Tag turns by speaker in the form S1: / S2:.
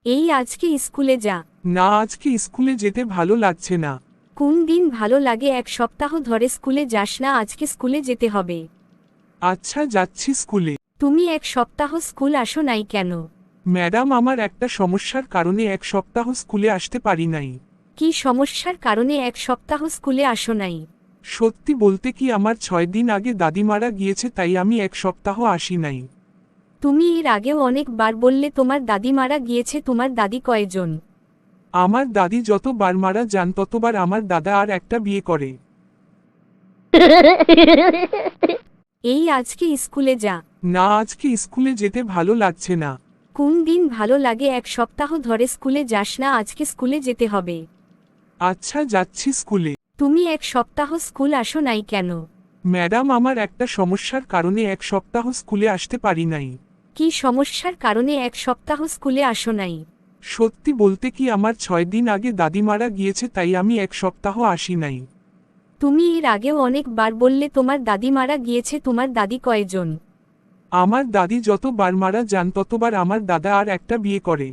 S1: এই আজকে স্কুলে যা।
S2: না, আজকে স্কুলে যেতে ভালো লাগছে না।
S1: কোন দিন ভালো লাগে? এক সপ্তাহ ধরে স্কুলে যাস না, আজকে স্কুলে যেতে হবে।
S2: আচ্ছা, যাচ্ছি স্কুলে।
S1: তুমি এক সপ্তাহ স্কুল আসো নাই কেন?
S2: ম্যাডাম, আমার একটা সমস্যার কারণে এক সপ্তাহ স্কুলে আসতে পারি নাই।
S1: কি সমস্যার কারণে এক সপ্তাহ স্কুলে আসো নাই?
S2: সত্যি বলতে কি, আমার 6 দিন আগে দাদি মারা গিয়েছে, তাই আমি এক সপ্তাহ আসি নাই।
S1: তুমি এর আগেও অনেকবার বললে তোমার দাদি মারা গিয়েছে। তোমার দাদি কয়জন?
S2: আমার দাদি যতবার মারা যান ততবার আমার দাদা আর একটা বিয়ে করে।
S1: এই আজকে স্কুলে যা।
S2: না, আজকে স্কুলে যেতে ভালো লাগছে না।
S1: কোন দিন ভালো লাগে? এক সপ্তাহ ধরে স্কুলে যাস না, আজকে স্কুলে যেতে হবে।
S2: আচ্ছা, যাচ্ছি স্কুলে।
S1: তুমি এক সপ্তাহ স্কুল আসো নাই কেন?
S2: ম্যাডাম, আমার একটা সমস্যার কারণে এক সপ্তাহ স্কুলে আসতে পারি নাই।
S1: কি সমস্যার কারণে এক সপ্তাহ স্কুলে আসো নাই?
S2: সত্যি বলতে কি, আমার 6 দিন আগে দাদি মারা গিয়েছে, তাই আমি এক সপ্তাহ আসি নাই।
S1: তুমি এর আগেও অনেকবার বললে তোমার দাদি মারা গিয়েছে। তোমার দাদি কয়জন?
S2: আমার দাদি যতবার মারা যান ততবার আমার দাদা আর একটা বিয়ে করে।